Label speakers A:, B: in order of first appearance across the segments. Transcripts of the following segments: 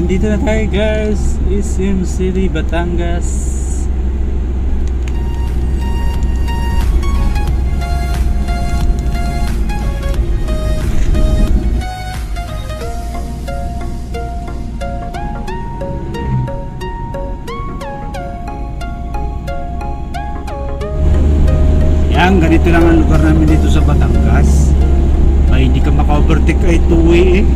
A: nandito na tayo guys, SM City, Batangas. Yan, ganito lang ang lugar namin dito sa Batangas. Ay, hindi ka maka-overtake ay two-way eh.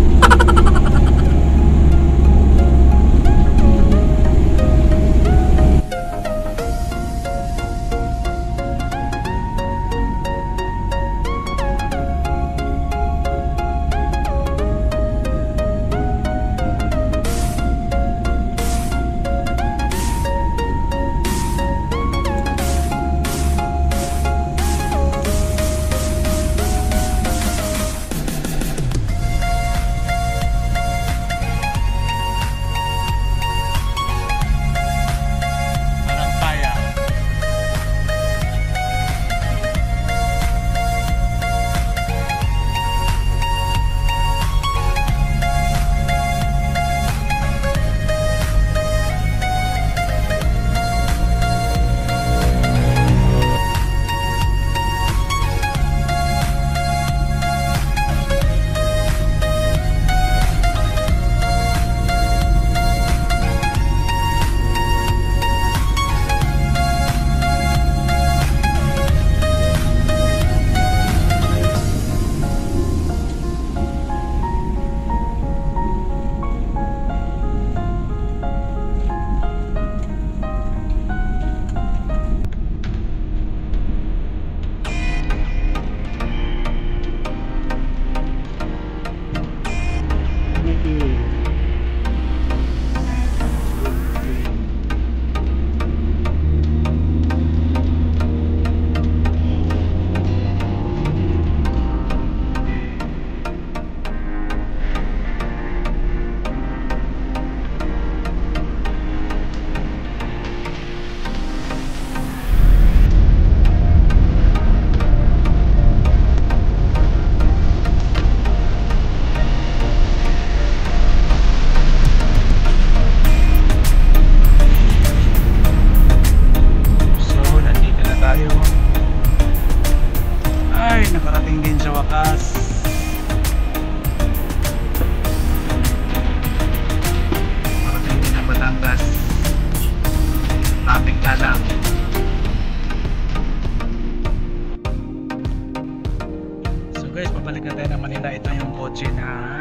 A: Pabalik na tayo ng Manila. Ito yung kotse na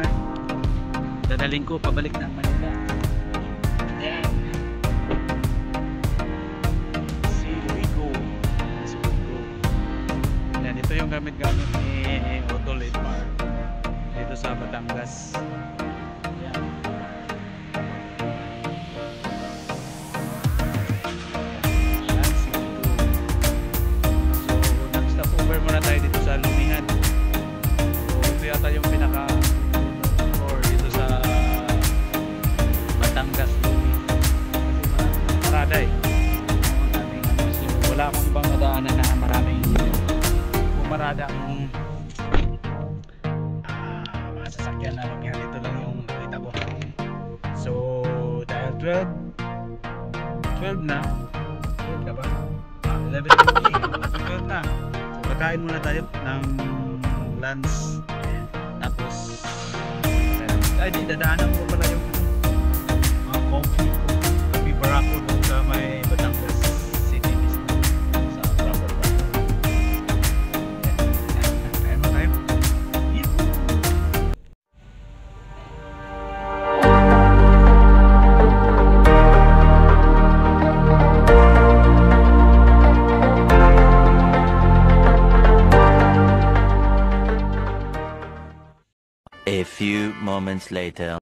A: dadaling ko pabalik ng Manila. Ayan. Here we go. Ayan, ito yung gamit-gamit ni Auto Lidmar dito sa Batangas. Ayan. Ayan, sige go. So, nag-stop over muna tayo dito sa Lumihan. Yata yung pinaka or dito sa Batangas marada eh. Wala akong ibang nadaanan na maraming pumarada ang mga sasakyan na lang yan. Ito lang yung nakita ko. So dahil 12 na 12 na ba? 11:50 12 na. So kakain muna tayo ng lunch. Tapos ay di dadaanan ko pala yung mga coffee barako doon sa may Batangas City mismo sa proper bar. Ayan mo tayo.
B: A few moments later.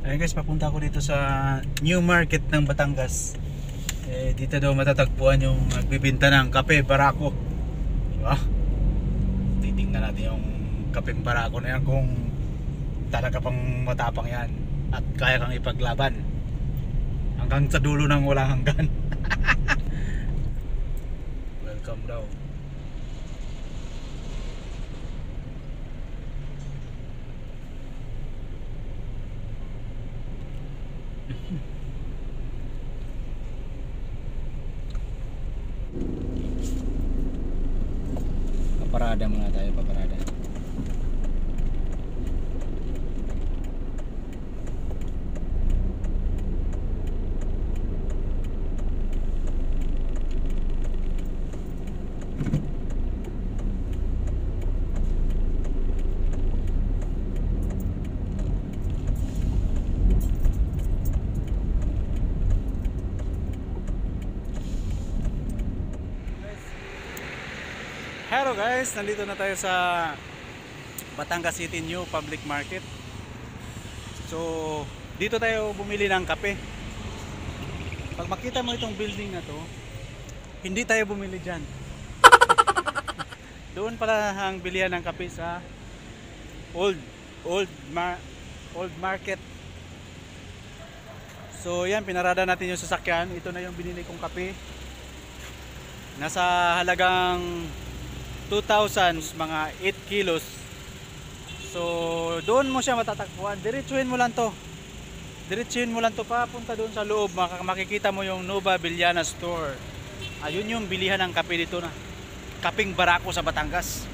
A: Ayun guys, papunta ako dito sa New Market ng Batangas. Dito daw matatagpuan yung nagbibenta ng kape barako. Diba? Titingnan natin yung kaping barako na yan kung talaga pang matapang yan at kaya kang ipaglaban hanggang sa dulo ng walang hanggan. Welcome daw. Paparada muna tayo, paparada. Hello guys, nandito na tayo sa Batangas City New Public Market. So, dito tayo bumili ng kape. Pag makita mo itong building na to, hindi tayo bumili dyan. Doon pala ang bilihan ng kape sa Old Market. So, yan, pinarada natin yung sasakyan. Ito na yung binili kong kape. Nasa halagang 2,000, mga 8 kilos. So doon mo siya matatagpuan. Diretsuhin mo lang to. Diretsuhin mo lang to papunta doon sa loob. Makikita mo yung Nova Villana Store. Ayun yung bilihan ng kape dito na. Kaping barako sa Batangas.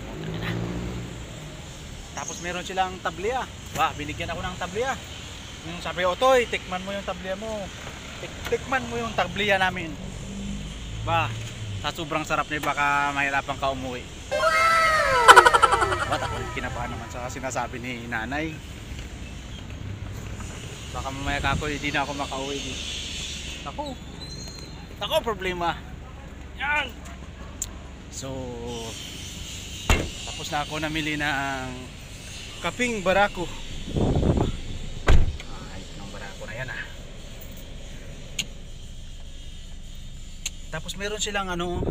A: Tapos meron silang tablia. Wah, binigyan ako ng tablia. Yung sabi, Otoy, tikman mo yung tablia mo. Tikman mo yung tablia namin. Bah, sa sobrang sarap niya baka mahirapan ka umuwi. Ba't ako kinabahan naman sa sinasabi ni nanay. Baka mamaya ka ako, hindi na ako makauwi. Ako problema. Yan. So, tapos na ako namili ng kaping barako. Ng barako na yan ah. Tapos meron silang ano,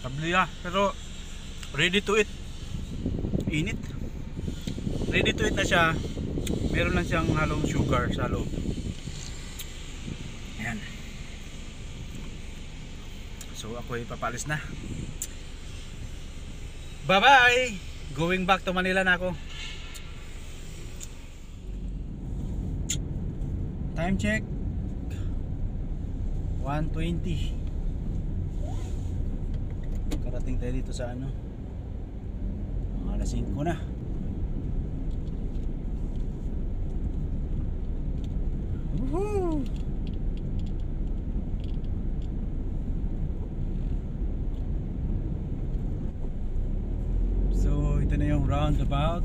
A: tablia, pero ready to eat. Init. Ready to eat na siya. Meron lang siyang halong sugar sa loob. Ayan. So ako ay papalis na. Bye bye. Going back to Manila na ako. Time check 1:20. Karating tayo dito sa ano, alas 5 na. Woohoo! So ito na yung roundabout.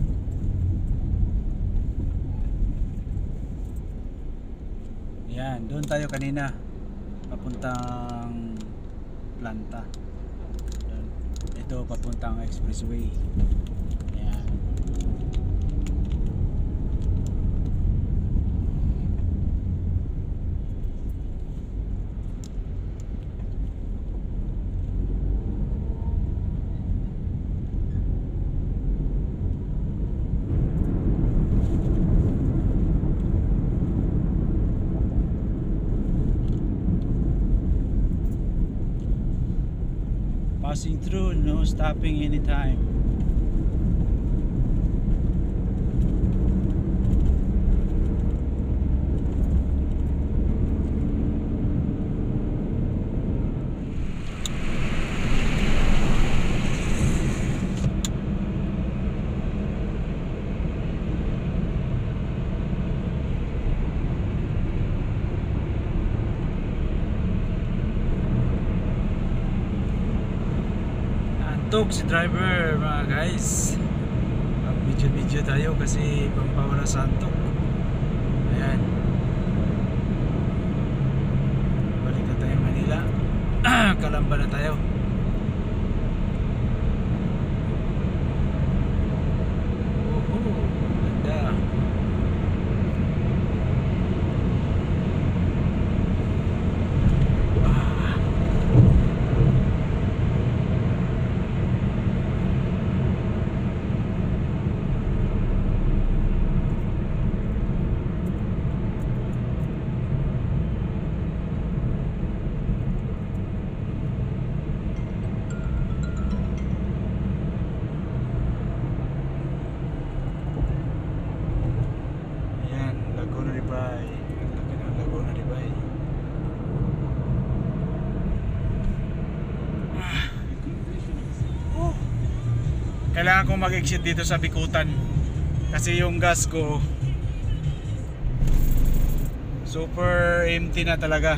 A: Yan, doon tayo kanina papuntang Planta. Ito papuntang expressway. Ayan. Passing through, no stopping anytime. Antok si driver mga guys. Mag video tayo kasi pampawala sa antok. Ayan, balik na tayo Manila. Kalamba na tayo. Ganda. kailangan kong mag-exit dito sa Bikutan kasi yung gas ko super empty na talaga.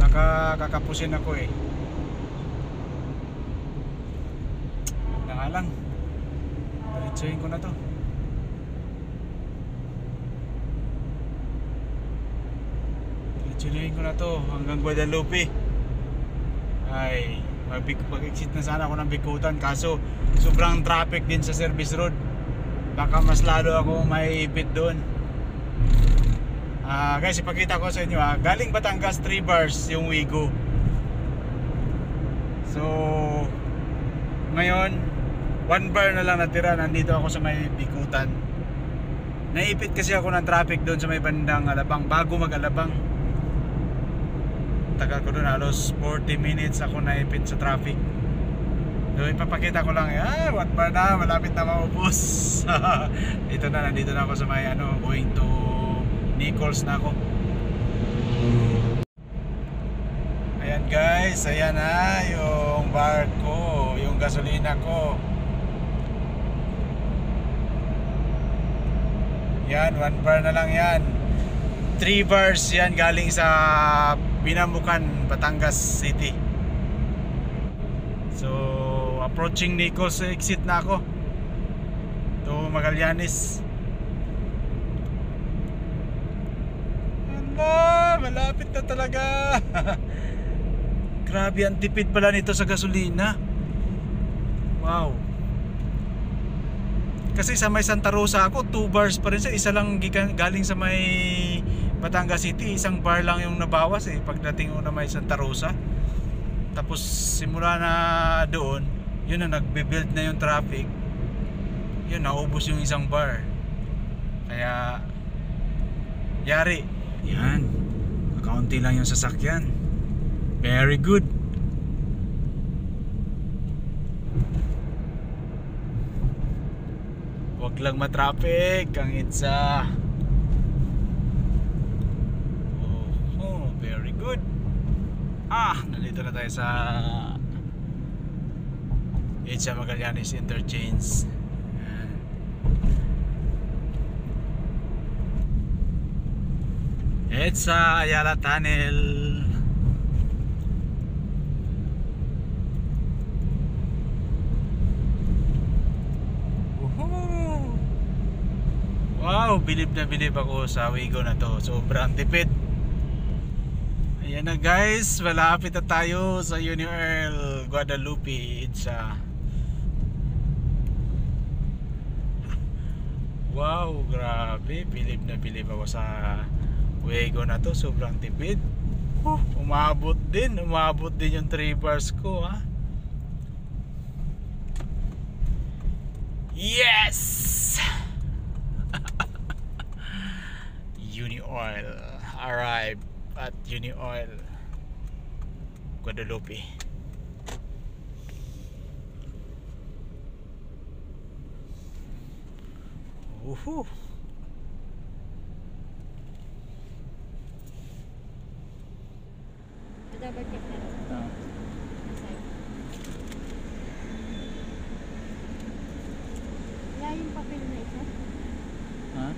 A: Nakakapusin ako eh. Na nga lang, diretsuhin ko na to. Diretsuhin ko na to hanggang Guadalupe. Ay, mag-exit na sana ako ng Bikutan, kaso sobrang traffic din sa service road. Baka mas lalo ako maiipit doon. Guys, ipakita ko sa inyo galing Batangas 3 bars yung Wigo. So ngayon 1 bar na lang natira. Nandito ako sa may Bikutan. Naipit kasi ako ng traffic doon sa may bandang Alabang. Bago mag-Alabang, tagal ko doon, halos 40 minutes ako naipit sa traffic. So ipapakita ko lang 1 bar na, malapit na maubos. Ito na, nandito na ako sa may going to Nichols na ako. Ayan guys, ayan na yung bar ko, yung gasolina ko. Yan, 1 bar na lang yan. 3 bars yan galing sa Binambukan, Batangas City. So approaching Nichols, exit na ako to Magallanes. Malapit na talaga. Grabe, ang tipid pala nito sa gasolina. Wow. Kasi sa may Santa Rosa ako 2 bars pa rin siya. Isa lang galing sa may Batangas City. 1 bar lang yung nabawas pagdating ko na may Santa Rosa. Tapos simula na doon, yun na, nagbe-build na yung traffic. Yun, naubos yung 1 bar. Kaya yari. Yan, kaunti lang yung sasakyan. Very good. Huwag lang matraffic ang EDSA. Oh, very good. Nandito na tayo sa EDSA Magallanes Interchange. EDSA Ayala Tunnel. Wow, bilib na bilib ako sa Wigo na to. Sobrang tipid. Ayan na guys, malapit na tayo sa Unioil Guadalupe. EDSA. Wow, grabe, bilib na bilib ako sa Wigo na to. Sobrang tipid. Umabot din yung 3 bars ko Yes! Unioil arrived at Unioil Guadalupe. Woohoo!
C: Double check na lang. Wala yung papel na isa?
A: Ha?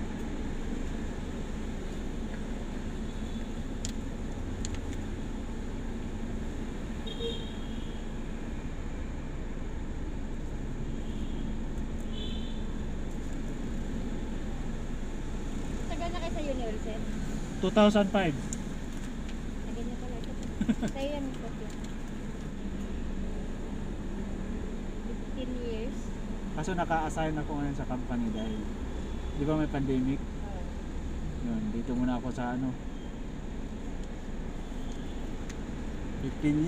C: Tagal na kayo sa Unioil, sir?
A: 2005.
C: Tagal na pala ito. Sa'yo yan, Mr. 15 years.
A: Kaso naka-assign ako ngayon sa company dahil di ba may pandemic? Yun, dito muna ako sa 15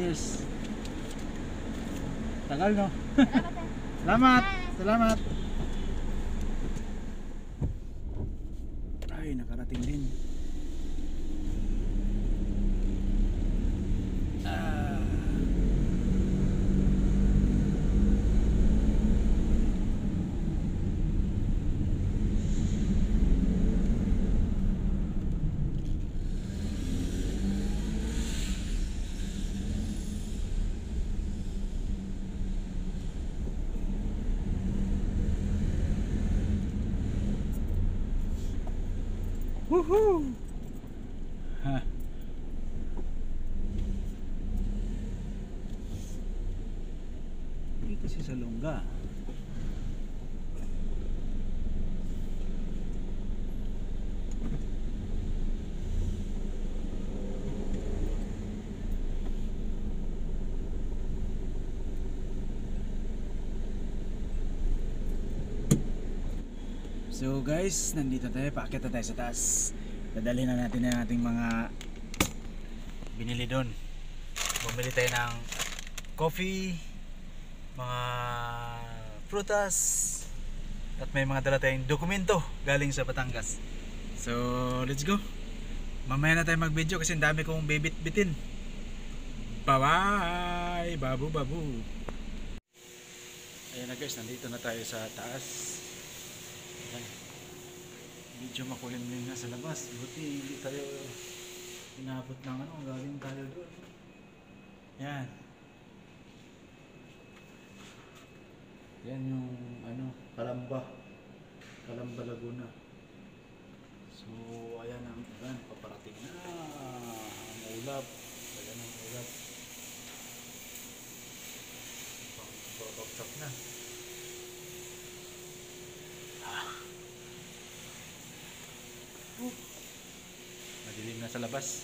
A: years. Tagal, no?
C: Salamat, sir.
A: Salamat!
C: Bye.
A: Salamat! Ay, nakarating din. Woohoo! Ha. Dito si Salonga. So guys, nandito tayo, paakyat na tayo sa taas. Dadalhin na natin ang ating mga binili doon. Bumili tayo ng coffee, mga prutas, at may mga dala tayong dokumento galing sa Batangas. So let's go. Mamaya na tayo mag video kasi ang dami kong bibit-bitin. Bye bye, babu babu. Ayan na guys, nandito na tayo sa taas. Medyo makulimlim na sa labas. Buti hindi tayo inabot ng galing tayo doon. Yan. Yan yung Calamba. Calamba Laguna. So ayan ang paparating na ang ulap. Ayan ang ulap. Babagsak na. Madilim na sa labas.